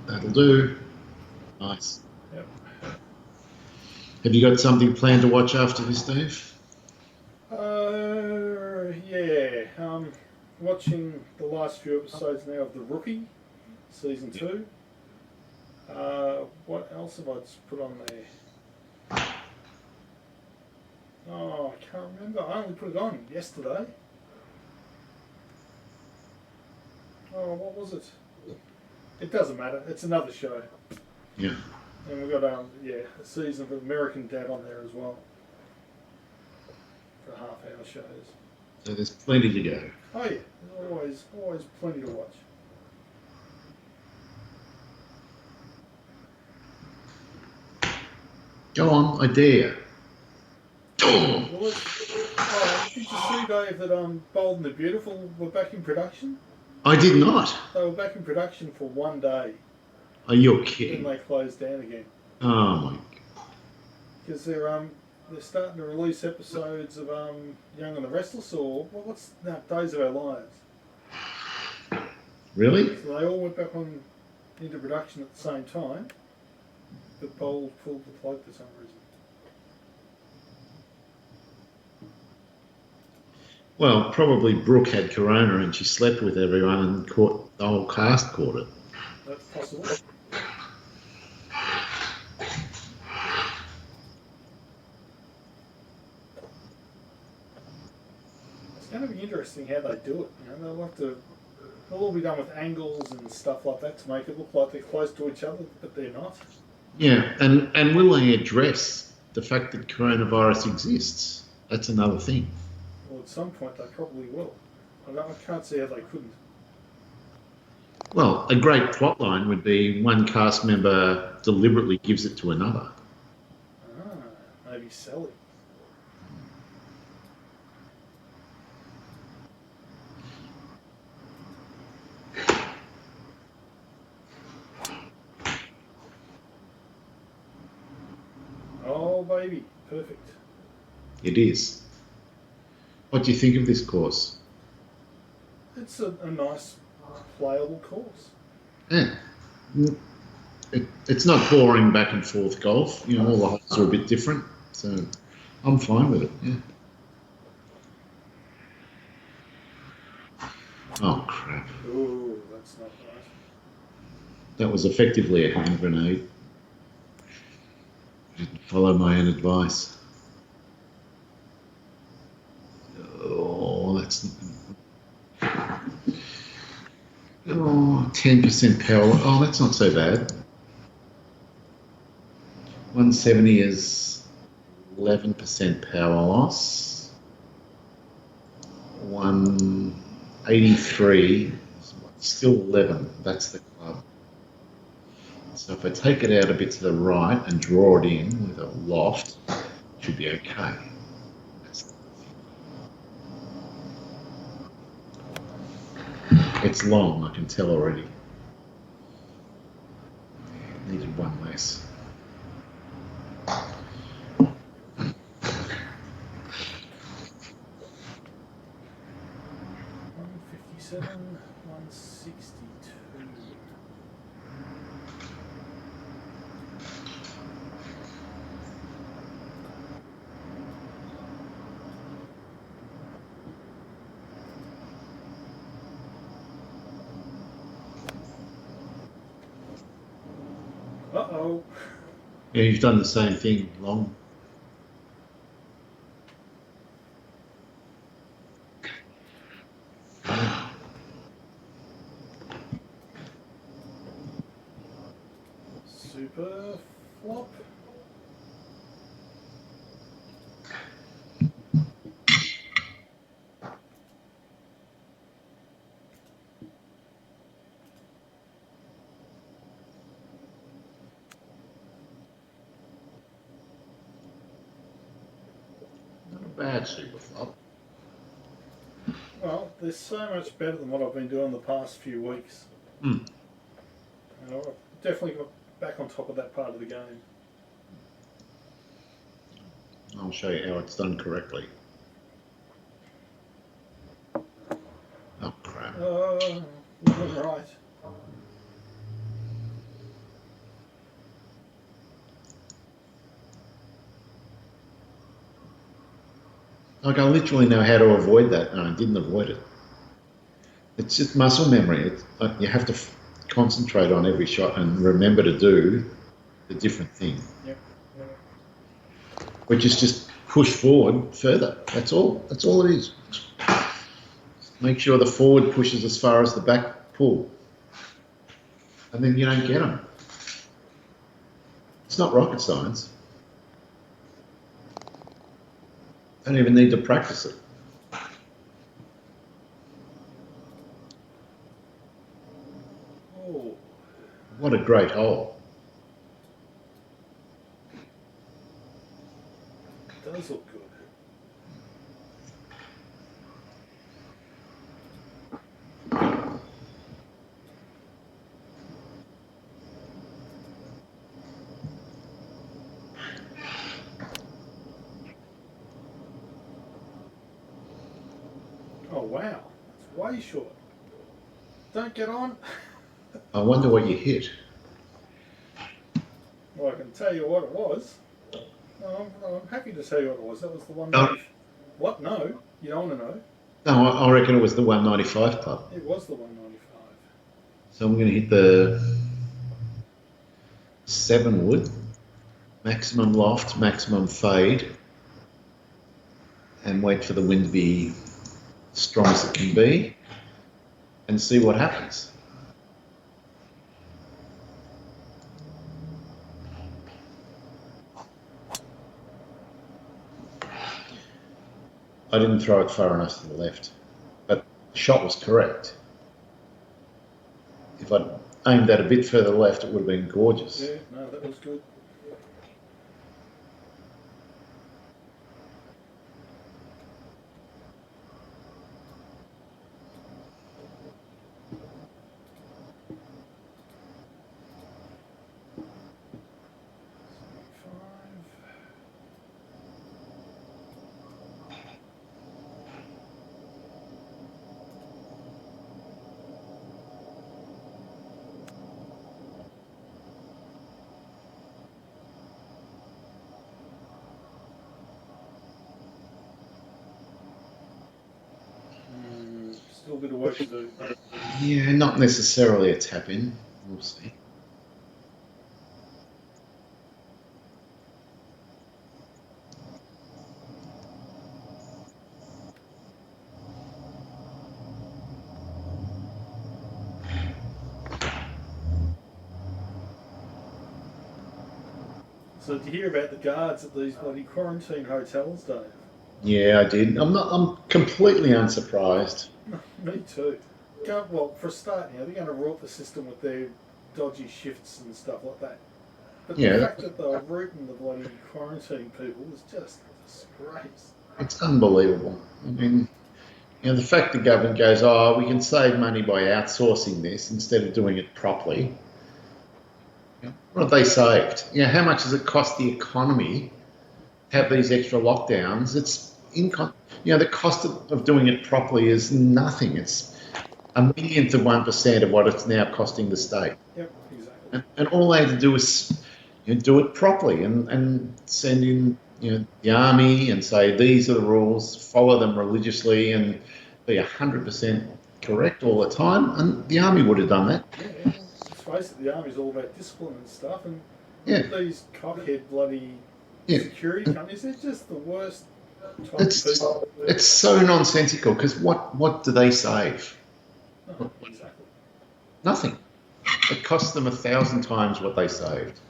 That'll do. Nice. Yep. Have you got something planned to watch after this, Dave? Yeah. Watching the last few episodes now of The Rookie, season 2. What else have I just put on there? Oh, I can't remember. I only put it on yesterday. Oh, what was it? It doesn't matter. It's another show. Yeah. And we've got a season of American Dad on there as well. For half-hour shows. So there's plenty to go. Oh yeah, there's always plenty to watch. Go on, I dare. Well, did you see, Dave, that Bold and the Beautiful were back in production? I did not. They were back in production for one day. Are you Then kidding? they closed down again. Oh my God. Because they're starting to release episodes of Young and the Restless, or Days of Our Lives. Really? So they all went back into production at the same time, but Bold pulled the plug for some reason. Well, probably Brooke had corona and she slept with everyone and the whole cast caught it. That's possible. It's going to be interesting how they do it. You know, they'll all be done with angles and stuff like that to make it look like they're close to each other, but they're not. Yeah, and will they address the fact that coronavirus exists? That's another thing. Well, at some point they probably will. I can't see how they couldn't. Well, a great plotline would be one cast member deliberately gives it to another. Maybe Sally. Oh, baby. Perfect. It is. What do you think of this course? It's a nice, playable course. Yeah. It's not boring back and forth golf. You know, all the holes are a bit different. So I'm fine with it, yeah. Oh, crap. Ooh, that's not right. That was effectively a hand grenade. I didn't follow my own advice. that's 10% power. Oh, that's not so bad. 170 is 11% power loss. 183 is still 11. That's the club. So if I take it out a bit to the right and draw it in with a loft, it should be okay. It's long, I can tell already. Needed one less. $157, $162. Uh-oh. Yeah, you've done the same thing, long. Super flop. Not a bad super flop. Well, they're so much better than what I've been doing the past few weeks. Hmm. And I've definitely got back on top of that part of the game. I'll show you how it's done correctly. Oh, crap. Right. Like, I literally know how to avoid that, and I didn't avoid it. It's just muscle memory. It's like you have to concentrate on every shot and remember to do the different thing. Yep. Which is just push forward further. That's all. That's all it is. Make sure the forward pushes as far as the back pull. And then you don't get them. It's not rocket science. I don't even need to practice it. Oh. What a great hole. It does look good. Oh wow, it's way short. Don't get on. I wonder what you hit. Well, I can tell you what it was. I'm happy to tell you what it was. That was the one. Oh. What? No, you don't want to know. No, I reckon it was the 195 club. It was the 195. So I'm going to hit the 7 wood, maximum loft, maximum fade, and wait for the wind to be strong as it can be, and see what happens. I didn't throw it far enough to the left, but the shot was correct. If I'd aimed that a bit further left, it would have been gorgeous. Yeah, no, that was good. Still a bit of work to do. Yeah, not necessarily a tap in. We'll see. So did you hear about the guards at these bloody quarantine hotels, Dave? Yeah, I did. I'm completely unsurprised. Me too. Well, for a start, they're going to rot the system with their dodgy shifts and stuff like that. But the Yeah, fact that they're rooting the bloody quarantine people is just a disgrace. it's unbelievable. I mean, the fact the government goes, oh, we can save money by outsourcing this instead of doing it properly. What have they saved? How much does it cost the economy to have these extra lockdowns? The cost of doing it properly is nothing. It's a millionth of 1% of what it's now costing the state. Yep, exactly. And all they had to do is do it properly and send in the army and say these are the rules, follow them religiously, and be 100% correct all the time. And the army would have done that. Yeah. Let's face it, the army's all about discipline and stuff, and Yeah. these cockhead bloody Yeah. security companies, they're just the worst type It's of people. it's so nonsensical because what do they save? No, exactly. Nothing. It costs them 1,000 times what they saved,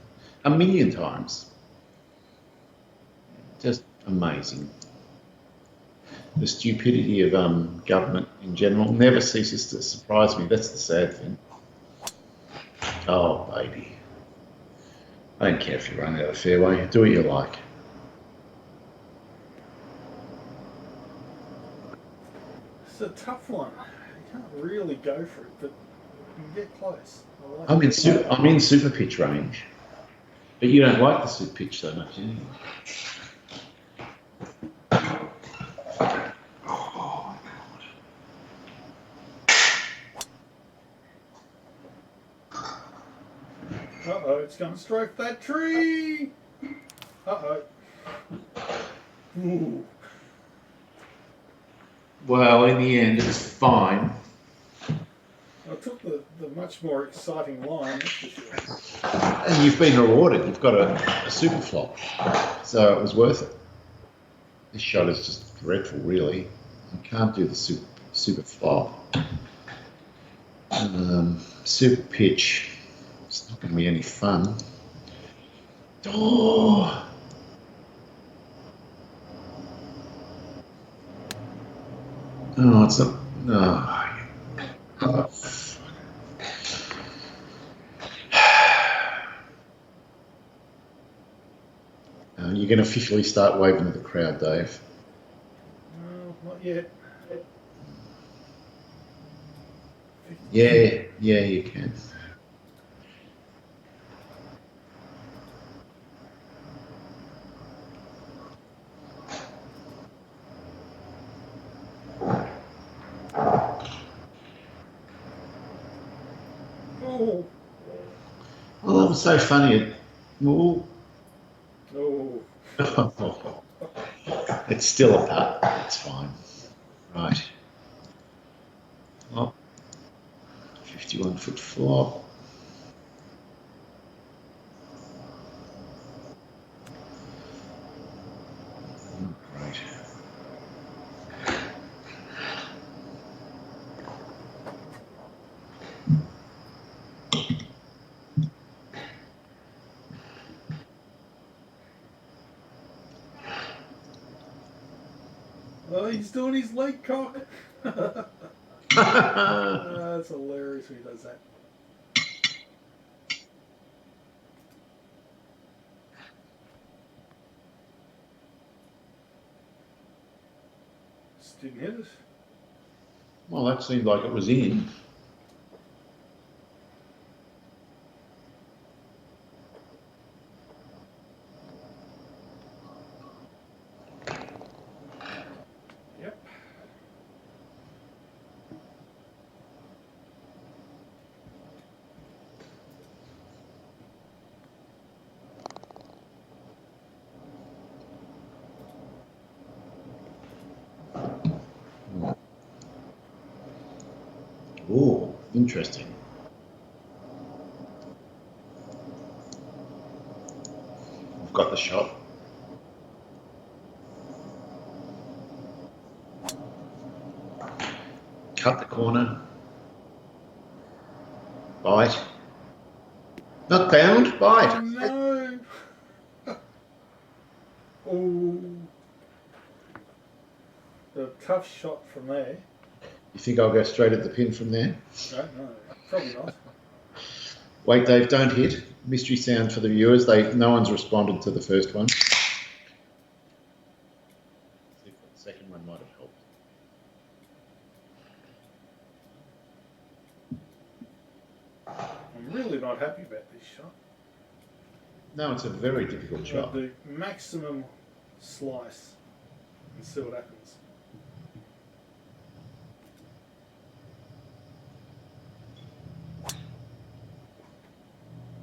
1,000,000 times. Just amazing. The stupidity of government in general never ceases to surprise me. That's the sad thing. Oh, baby. I don't care if you run out of the fairway. Do what you like. It's a tough one. You can't really go for it, but you can get close. I'm in super pitch range, but you don't like the super pitch so much, do you? Uh-oh, it's going to strike that tree! Uh-oh. Ooh. Well, in the end, it's fine. I took the much more exciting line, that's for sure. And you've been rewarded. You've got a super flop. So it was worth it. This shot is just dreadful, really. You can't do the super flop. Super pitch. It's not going to be any fun. Oh! Oh, it's not. No. Oh, you're going to officially start waving at the crowd, Dave. No, not yet. Yeah, you can. Oh. Oh, that was so funny. Oh. Oh. It's still a putt. It's fine. Right. Oh. 51-foot flop. Great. Oh, he's doing his leg cock. That's hilarious when he does that. Just didn't hit it. Well, that seemed like it was in. Yep. Oh, interesting. I've got the shot. Cut the corner. Bite. Not bound, bite. Oh no! a tough shot from there. You think I'll go straight at the pin from there? No, probably not. Wait, Dave, don't hit. Mystery sound for the viewers. No one's responded to the first one. See if the second one might have helped. I'm really not happy about this shot. No, it's a very difficult I'll shot. do maximum slice and see what happens.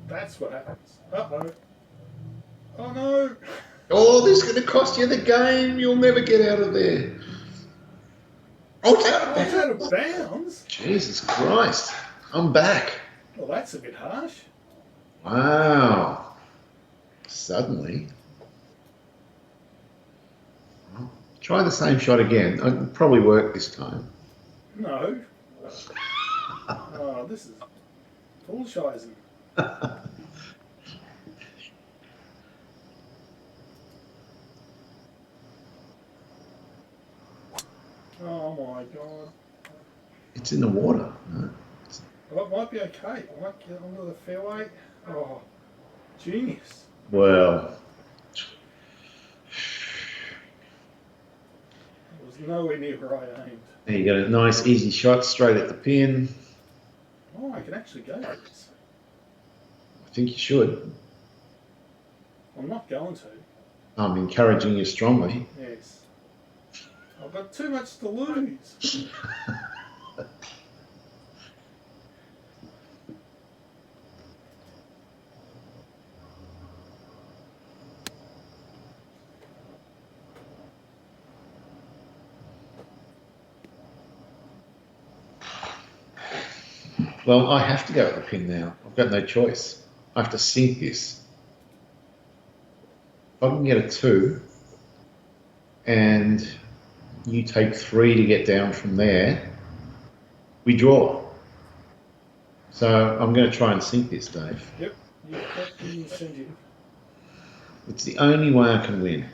That's what happens. Uh-oh. Oh no! Oh, this is going to cost you the game. You'll never get out of there. Oh, it's out of It's bounds. out of bounds. Jesus Christ. I'm back. Well, that's a bit harsh. Wow. Suddenly. Well, try the same shot again. It'll probably work this time. No. Oh, this is bullshizing. Oh my god. It's in the water. No? Well, it might be okay. It might get onto the fairway. Oh, genius. Well, It was nowhere near where I aimed. there you got a nice easy shot straight at the pin. Oh, I can actually go for this. I think you should. I'm not going to. I'm encouraging you strongly. Yes. I've got too much to lose. Well, I have to go at the pin now. I've got no choice. I have to sink this. If I can get a 2 and you take 3 to get down from there, we draw. So I'm going to try and sink this, Dave. Yep, you've got the incentive. It's the only way I can win.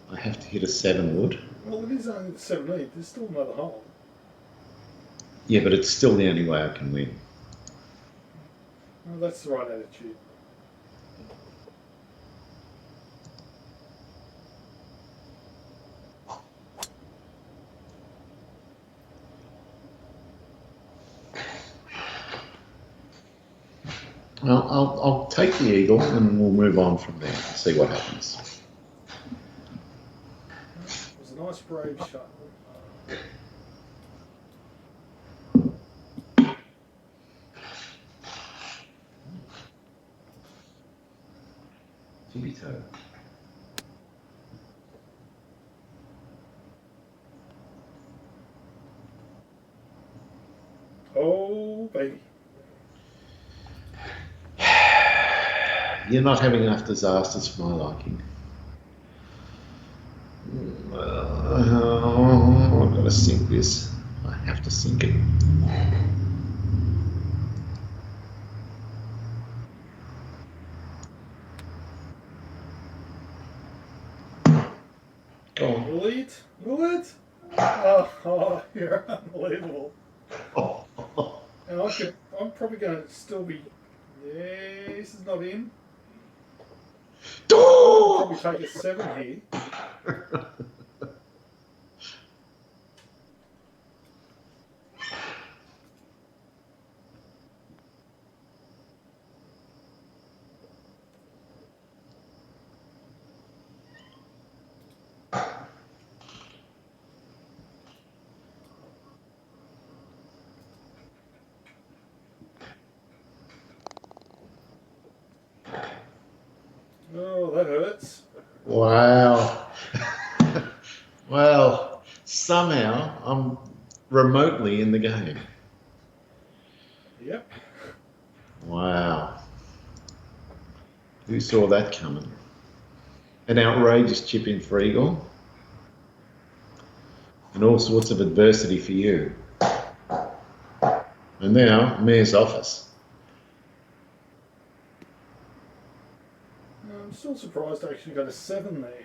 I have to hit a 7 wood. Well, it is only the 17th. There's still another hole. Yeah, but it's still the only way I can win. Well, that's the right attitude. Well, I'll take the eagle and we'll move on from there and see what happens. It was a nice brave shot. Tippy toe. Oh, baby. You're not having enough disasters for my liking. I've got to sink this. I have to sink it. Go on. Will it? Will it? Oh, you're unbelievable. And I'm probably going to still be. Yeah, this is not in. Oh! Probably take a 7 here. Oh, that hurts. Wow. Well, somehow I'm remotely in the game. Yep. Wow. Who saw that coming? An outrageous chip in for eagle. And all sorts of adversity for you. And now, Mayor's office. I'm still surprised I actually got a 7 there.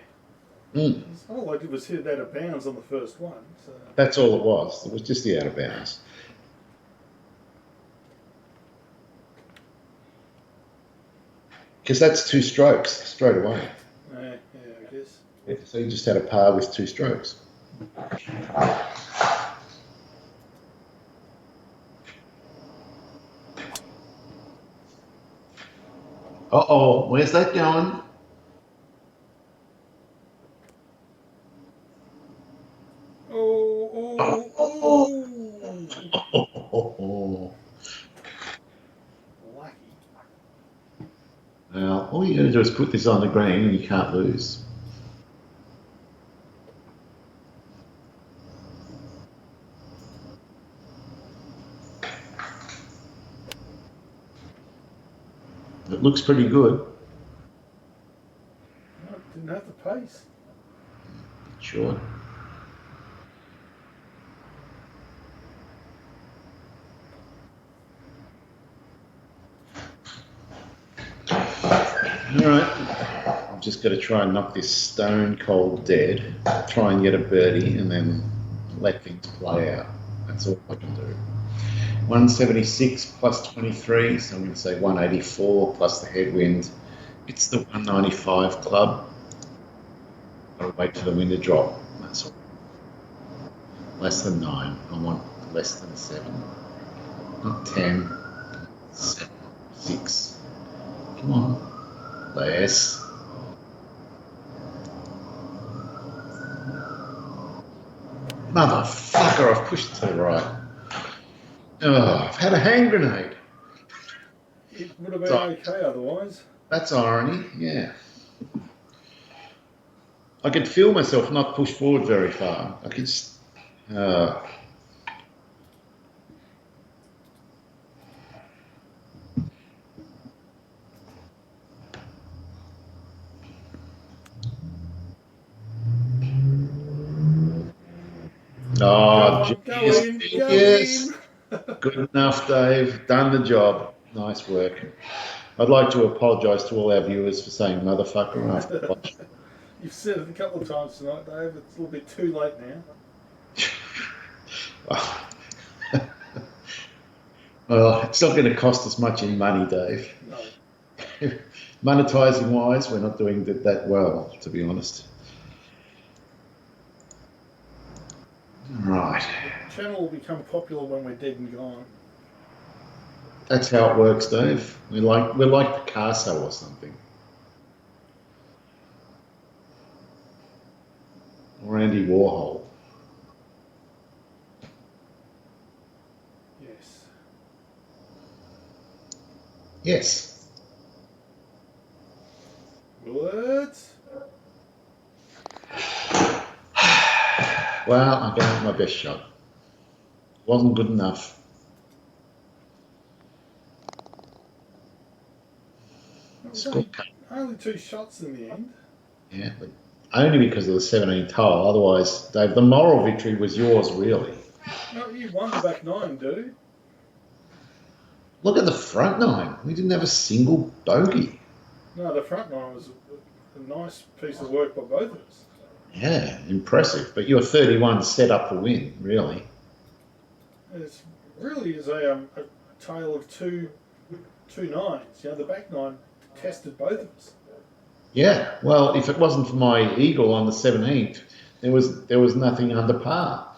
Mm, All I did was hit it out of bounds on the first one. So. that's all it was. It was just the out of bounds. Because that's 2 strokes straight away. Yeah, I guess. Yeah, so you just had a par with 2 strokes. Uh-oh, where's that going? Oh. Lucky. Well, all you got to do is put this on the green and you can't lose. It looks pretty good. No, didn't have the pace. Sure. All right. I've just got to try and knock this stone cold dead, try and get a birdie, and then let things play out. That's all I can do. 176 plus 23, so I'm going to say 184 plus the headwind. It's the 195 club. I'll wait for the wind to drop. That's all. Less than 9. I want less than 7. Not 10. 7. 6. Come on. Less. Motherfucker, I've pushed to the right. Oh, I've had a hand grenade. It would have been okay otherwise. That's irony, yeah. I could feel myself not push forward very far. I could just... Oh, go in. Yes. Good enough, Dave. Done the job. Nice work. I'd like to apologise to all our viewers for saying motherfucker after the watch. You've said it a couple of times tonight, Dave. It's a little bit too late now. Well, it's not going to cost us much in money, Dave. No. Monetising wise, we're not doing that well, to be honest. Right. The channel will become popular when we're dead and gone. That's how it works, Dave. We're like Picasso or something. Or Andy Warhol. Yes. Yes. Will it? Well, I gave it my best shot. Wasn't good enough. Only 2 shots in the end. Yeah, but only because of the 17th hole. Otherwise, Dave, the moral victory was yours, really. No, you won the back 9, dude. Look at the front 9. We didn't have a single bogey. No, the front 9 was a nice piece of work by both of us. Yeah, impressive. But you're 31 set up to win, really. It really is a tale of two nines. You know, the back 9 tested both of us. Yeah, well, if it wasn't for my eagle on the 17th, there was nothing under par.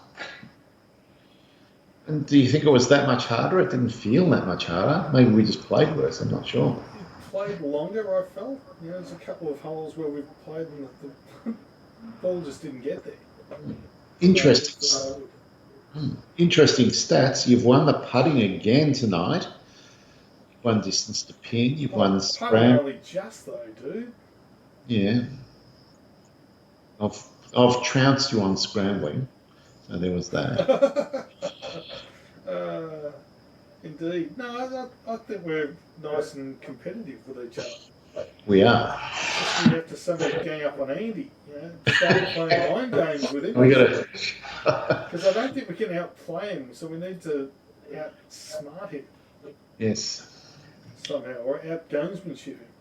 And do you think it was that much harder? It didn't feel that much harder. Maybe we just played worse. I'm not sure. It played longer, I felt. You know, there's a couple of holes where we've played and the ball just didn't get there. Interesting. Interesting stats. You've won the putting again tonight. You've won distance to pin. You've won the scram. Only just though, dude. Yeah. I've trounced you on scrambling, so there was that. Indeed. No, I think we're nice and competitive with each other. We are. Just we have to somehow gang up on Andy. You know, start playing mind games with him. We got to. Because I don't think we can outplay him, so we need to outsmart him. Yes. Somehow, or out-gamesmanship him.